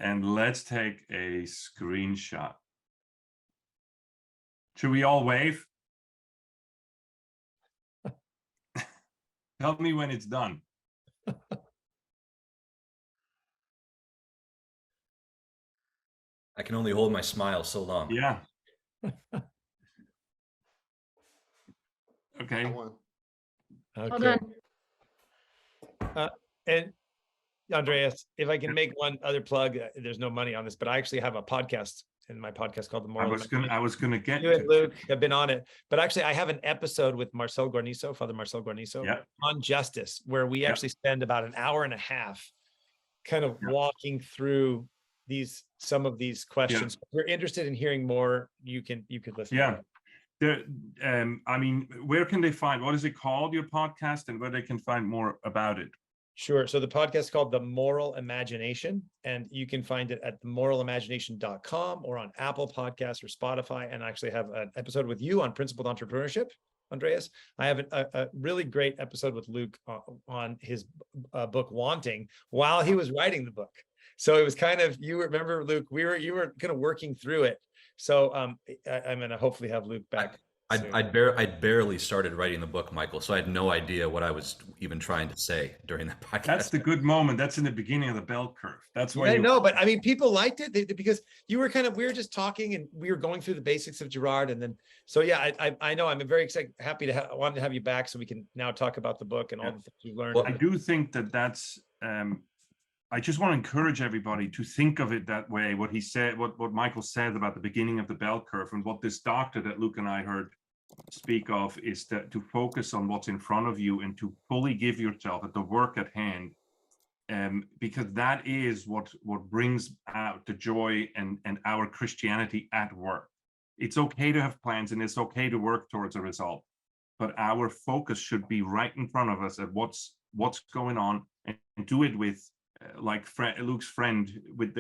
And let's take a screenshot. Should we all wave? Tell me when it's done. I can only hold my smile so long. Yeah. Okay. Well Okay. done. And Andreas, if I can make one other plug, there's no money on this, but I actually have a podcast in my podcast called The Moral. I was gonna get You and to Luke have been on it, but actually I have an episode with Marcel Guarnizo, Father Marcel Guarnizo, Yeah. on justice, where we Yeah. actually spend about an hour and a half kind of Yeah. walking through some of these questions. If you're interested in hearing more, you could listen. Yeah. To I mean, where can they find, what is it called, your podcast, and where they can find more about it? Sure. So the podcast is called The Moral Imagination, and you can find it at themoralimagination.com or on Apple Podcasts or Spotify. And I actually have an episode with you on principled entrepreneurship, Andreas. I have a really great episode with Luke on his book Wanting while he was writing the book. So it was kind of, you remember, Luke, you were kind of working through it. So I'm going to hopefully have Luke back. I'd barely started writing the book, Michael, so I had no idea what I was even trying to say during the podcast. That's the good moment. That's in the beginning of the bell curve. That's where I know, but I mean, people liked it because we were just talking and we were going through the basics of Girard, and then so yeah, I know I'm very excited, happy to wanted to have you back so we can now talk about the book and all the things you've learned. Well, I do think that's. I just want to encourage everybody to think of it that way. What he said, what Michael said about the beginning of the bell curve, and what this doctor that Luke and I heard speak of is that to focus on what's in front of you and to fully give yourself at the work at hand, because that is what brings out the joy and our Christianity at work. It's okay to have plans and it's okay to work towards a result, but our focus should be right in front of us at what's going on, and do it with like Luke's friend, with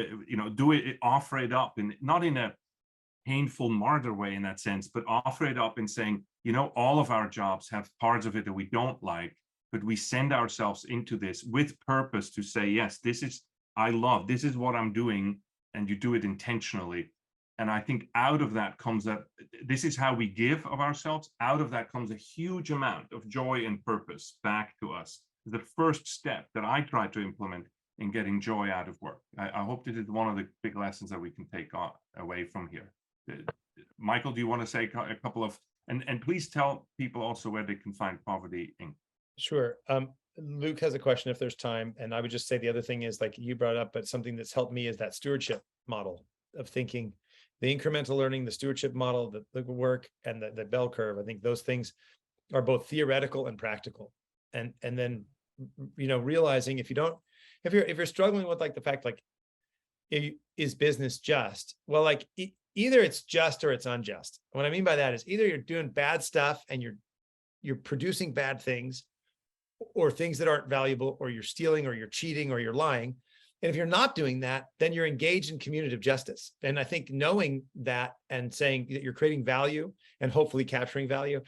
do it, offer it up, and not in a painful martyr way in that sense, but offer it up in saying, all of our jobs have parts of it that we don't like, but we send ourselves into this with purpose to say, yes, this is what I'm doing, and you do it intentionally. And I think out of that comes that this is how we give of ourselves. Out of that comes a huge amount of joy and purpose back to us. The first step that I try to implement in getting joy out of work. I hope this is one of the big lessons that we can take away from here. Michael, do you want to say a couple of, and please tell people also where they can find Poverty Inc. Sure. Luke has a question if there's time. And I would just say the other thing is, like you brought up, but something that's helped me is that stewardship model of thinking, the incremental learning, the stewardship model, the work, and the bell curve. I think those things are both theoretical and practical. And then, realizing if you're struggling with like the fact, like, is business just? Well, like either it's just or it's unjust. What I mean by that is either you're doing bad stuff and you're producing bad things, or things that aren't valuable, or you're stealing, or you're cheating, or you're lying. And if you're not doing that, then you're engaged in commutative justice. And I think knowing that and saying that you're creating value and hopefully capturing value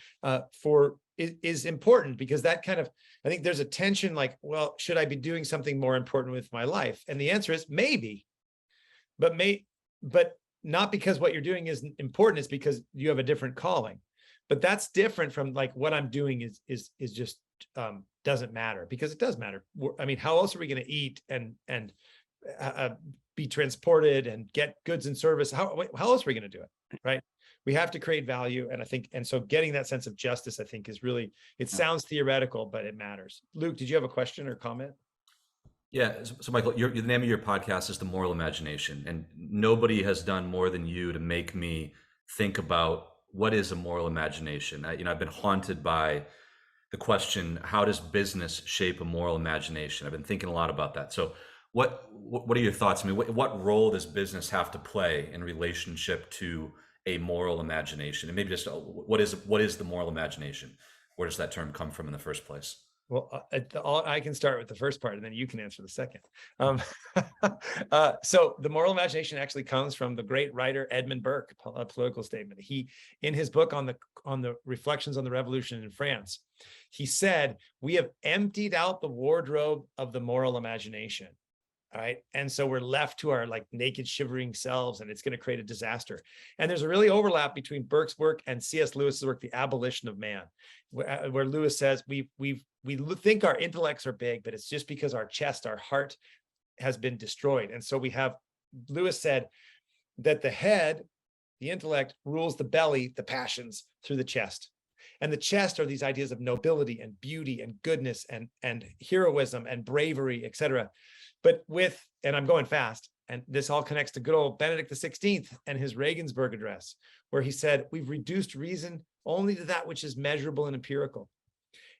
is important, because that kind of, I think there's a tension like, well, should I be doing something more important with my life? And the answer is maybe, but not because what you're doing isn't important. It's because you have a different calling. But that's different from like what I'm doing is just doesn't matter, because it does matter. I mean, how else are we going to eat and be transported and get goods and service. How else are we going to do it? Right. We have to create value. And I think, and so getting that sense of justice, I think is really, it sounds theoretical, but it matters. Luke, did you have a question or comment? Yeah. So Michael, the name of your podcast is The Moral Imagination, and nobody has done more than you to make me think about what is a moral imagination. I've been haunted by the question, how does business shape a moral imagination? I've been thinking a lot about that. So what are your thoughts? I mean, what role does business have to play in relationship to a moral imagination? And maybe just what is the moral imagination? Where does that term come from in the first place? Well, I can start with the first part and then you can answer the second. So the moral imagination actually comes from the great writer Edmund Burke, a political statement. He, in his book on the reflections on the revolution in France, he said, we have emptied out the wardrobe of the moral imagination. All right. And so we're left to our like naked, shivering selves, and it's going to create a disaster. And there's a really overlap between Burke's work and C.S. Lewis's work, The Abolition of Man, where Lewis says we think our intellects are big, but it's just because our chest, our heart has been destroyed. And so Lewis said that the head, the intellect, rules the belly, the passions, through the chest. And the chest are these ideas of nobility and beauty and goodness and heroism and bravery, etc. But and I'm going fast, and this all connects to good old Benedict XVI and his Regensburg address, where he said, we've reduced reason only to that which is measurable and empirical.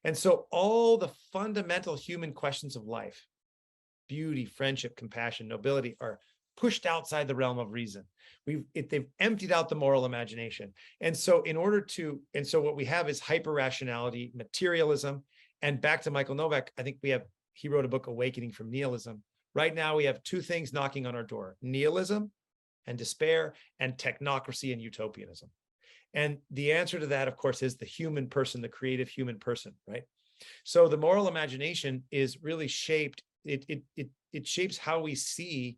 And so all the fundamental human questions of life, beauty, friendship, compassion, nobility, are pushed outside the realm of reason. They've emptied out the moral imagination. And so what we have is hyper-rationality, materialism, and back to Michael Novak, I think he wrote a book, Awakening from Nihilism. Right now, we have two things knocking on our door: nihilism and despair, and technocracy and utopianism. And the answer to that, of course, is the human person, the creative human person, right? So the moral imagination is really shaped. It shapes how we see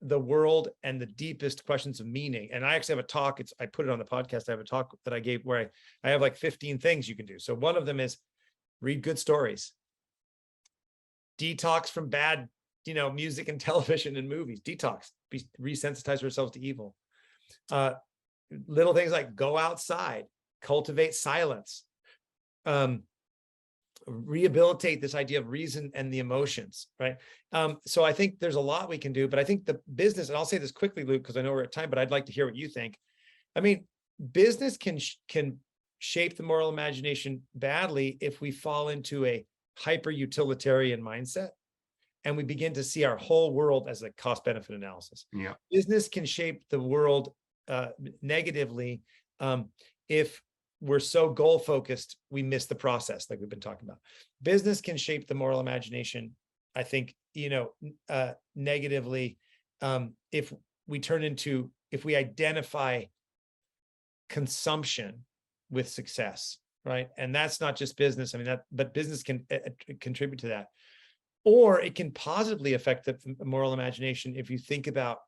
the world and the deepest questions of meaning. And I actually have a talk. I put it on the podcast. I have a talk that I gave where I have like 15 things you can do. So one of them is read good stories, detox from bad, music and television and movies, resensitize ourselves to evil. Little things like go outside, cultivate silence, rehabilitate this idea of reason and the emotions, right? So I think there's a lot we can do, but I think the business, and I'll say this quickly, Luke, because I know we're at time, but I'd like to hear what you think. I mean, business can shape the moral imagination badly if we fall into a hyper-utilitarian mindset and we begin to see our whole world as a cost-benefit analysis. Yeah. Business can shape the world negatively if we're so goal-focused, we miss the process, like we've been talking about. Business can shape the moral imagination, I think, negatively if we identify consumption with success, right? And that's not just business. I mean, but business can contribute to that. Or it can positively affect the moral imagination if you think about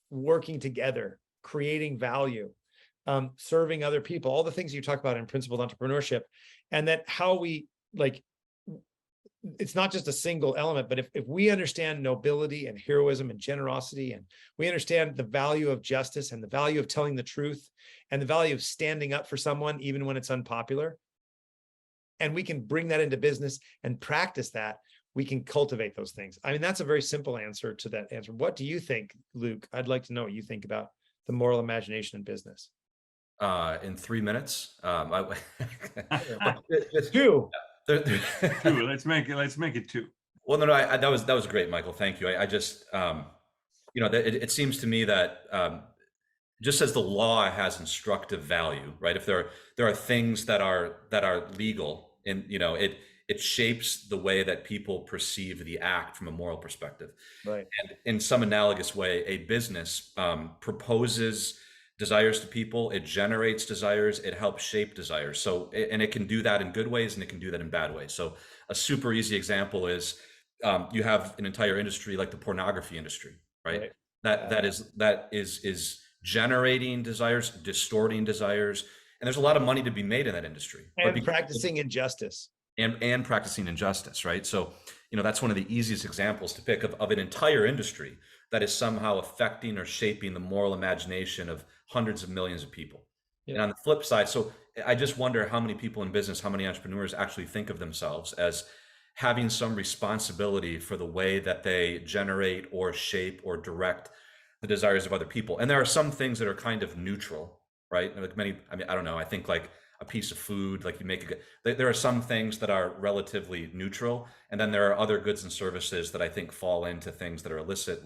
working together, creating value, serving other people, all the things you talk about in principled entrepreneurship, and that how we it's not just a single element, but if we understand nobility and heroism and generosity, and we understand the value of justice and the value of telling the truth and the value of standing up for someone, even when it's unpopular, and we can bring that into business and practice that, we can cultivate those things. I mean, that's a very simple answer to that answer. What do you think, Luke? I'd like to know what you think about the moral imagination in business. In 3 minutes, Two. Two. Let's make it two. Well, no, that was great, Michael. Thank you. I just, it seems to me that just as the law has instructive value, right? If there are things that are legal, and it shapes the way that people perceive the act from a moral perspective. Right. And in some analogous way, a business proposes desires to people, it generates desires, it helps shape desires. So, and it can do that in good ways and it can do that in bad ways. So a super easy example is you have an entire industry like the pornography industry, right? That is generating desires, distorting desires, and there's a lot of money to be made in that industry. And practicing injustice. And practicing injustice, right? So that's one of the easiest examples to pick of an entire industry that is somehow affecting or shaping the moral imagination of hundreds of millions of people. Yeah. And on the flip side, so I just wonder how many people in business, how many entrepreneurs actually think of themselves as having some responsibility for the way that they generate or shape or direct the desires of other people. And there are some things that are kind of neutral, right? Like I don't know, I think like a piece of food, like you make there are some things that are relatively neutral. And then there are other goods and services that I think fall into things that are illicit,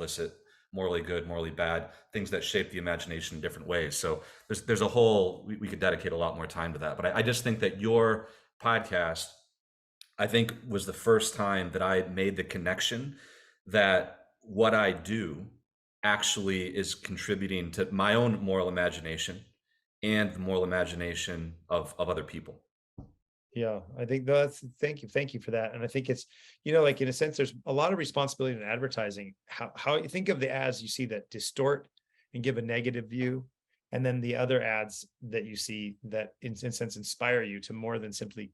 morally good, morally bad, things that shape the imagination in different ways. So there's a whole, we could dedicate a lot more time to that. But I just think that your podcast, I think, was the first time that I made the connection that what I do actually is contributing to my own moral imagination and the moral imagination of other people. Yeah, I think thank you for that. And I think it's, like in a sense, there's a lot of responsibility in advertising. How you think of the ads you see that distort and give a negative view, and then the other ads that you see that in a sense inspire you to more than simply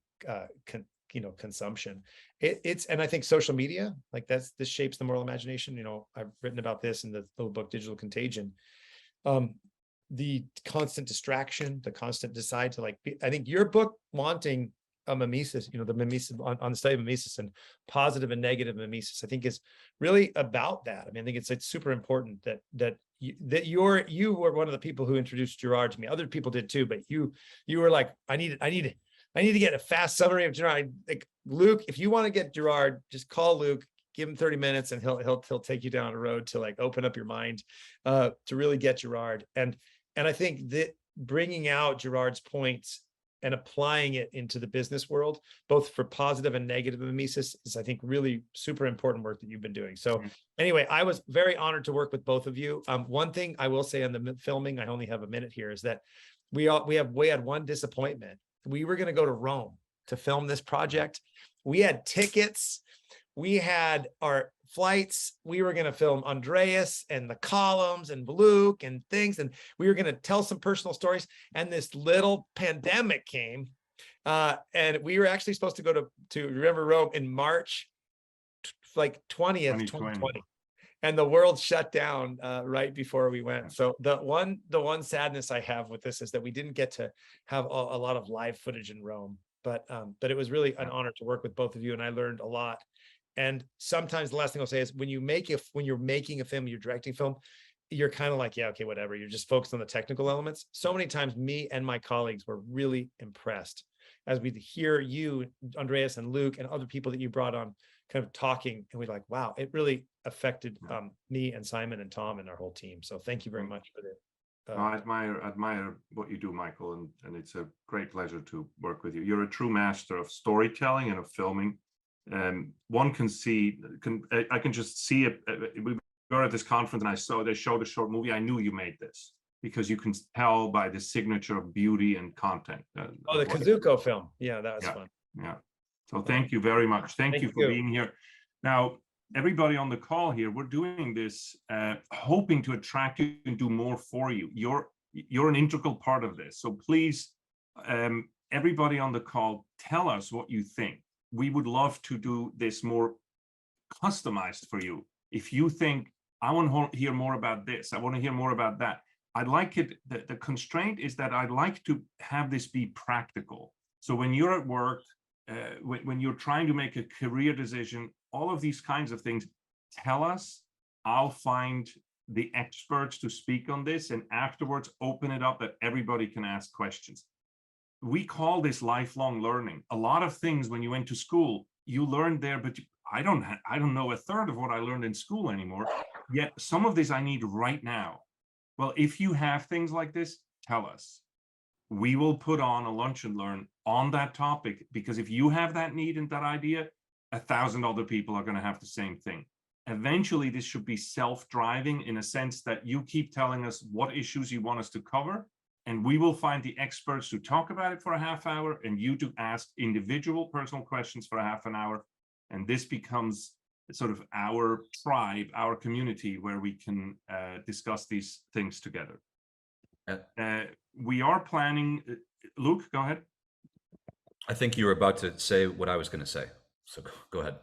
consumption. And I think social media, like this shapes the moral imagination. I've written about this in the little book Digital Contagion. The constant distraction, the constant decide to I think your book wanting a mimesis, the mimesis on the study of mimesis and positive and negative mimesis, I think is really about that. I mean, I think it's super important that you were one of the people who introduced Gerard to me. Other people did too, but you were like, I need to get a fast summary of Gerard. Like, Luke, if you want to get Gerard, just call Luke, give him 30 minutes and he'll take you down a road to open up your mind to really get Gerard. And I think that bringing out Gerard's points and applying it into the business world, both for positive and negative mimesis, is, I think, really super important work that you've been doing. So anyway, I was very honored to work with both of you. One thing I will say on the filming, I only have a minute here, is that we had one disappointment. We were going to go to Rome to film this project. We had tickets. We had our flights. We were going to film Andreas and the columns and Luke and things. And we were going to tell some personal stories. And this little pandemic came. And we were actually supposed to go to remember Rome in March, 20th, 2020. And the world shut down right before we went. So the one sadness I have with this is that we didn't get to have a lot of live footage in Rome. But it was really an honor to work with both of you, and I learned a lot. And sometimes the last thing I'll say is when you're making a film, you're directing film, you're kind of like, yeah, okay, whatever. You're just focused on the technical elements. So many times me and my colleagues were really impressed as we hear you, Andreas and Luke and other people that you brought on kind of talking, and we're like, wow, it really affected me and Simon and Tom and our whole team. So thank you very much for that. I admire what you do, Michael, and it's a great pleasure to work with you. You're a true master of storytelling and of filming. One can see, I can just see it. We were at this conference and they showed a short movie. I knew you made this because you can tell by the signature of beauty and content. The Kazuko film. Yeah, that was fun. Yeah. So thank you very much. Thank you for being here. Now, everybody on the call here, we're doing this hoping to attract you and do more for you. You're an integral part of this. So please, everybody on the call, tell us what you think. We would love to do this more customized for you. If you think, I want to hear more about this, I want to hear more about that, I'd like it, the constraint is that I'd like to have this be practical. So when you're at work, when you're trying to make a career decision, all of these kinds of things, tell us. I'll find the experts to speak on this, and afterwards open it up that everybody can ask questions. We call this lifelong learning. A lot of things when you went to school, you learned there, but I don't know a third of what I learned in school anymore. Yet some of this I need right now. Well, if you have things like this, tell us. We will put on a lunch and learn on that topic, because if you have that need and that idea, 1,000 other people are going to have the same thing. Eventually, this should be self-driving in a sense that you keep telling us what issues you want us to cover, and we will find the experts to talk about it for a half hour and you to ask individual personal questions for a half an hour. And this becomes sort of our tribe, our community, where we can discuss these things together. We are planning, Luke, go ahead. I think you were about to say what I was going to say. So go ahead.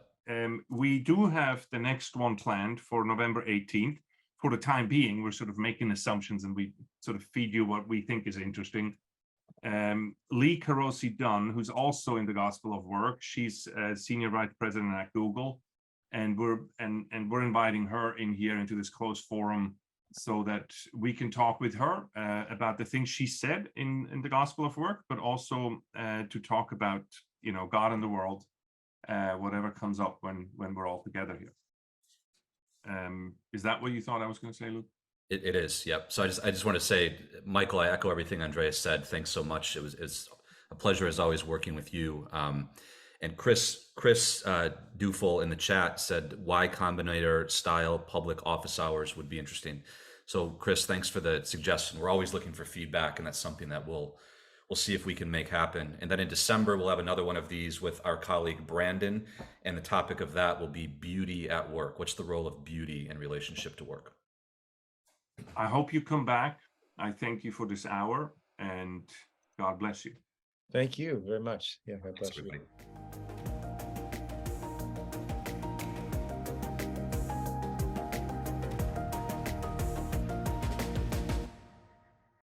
We do have the next one planned for November 18th. For the time being, we're sort of making assumptions and we sort of feed you what we think is interesting. Lee Carosi Dunn, who's also in the Gospel of Work, she's Senior Vice President at Google, and we're inviting her in here into this closed forum so that we can talk with her about the things she said in the Gospel of Work, but also to talk about, you know, God and the world, whatever comes up when we're all together here. Is that what you thought I was going to say, Luke? It is, yep. So I just want to say, Michael, I echo everything Andreas said. Thanks so much. It's a pleasure as always working with you. And Chris Dufel in the chat said Y Combinator style public office hours would be interesting. So Chris, thanks for the suggestion. We're always looking for feedback, and that's something that we'll see if we can make happen. And then in December, we'll have another one of these with our colleague Brandon, and the topic of that will be beauty at work. What's the role of beauty in relationship to work? I hope you come back. I thank you for this hour, and God bless you. Thank you very much. Yeah, God bless you. Everybody.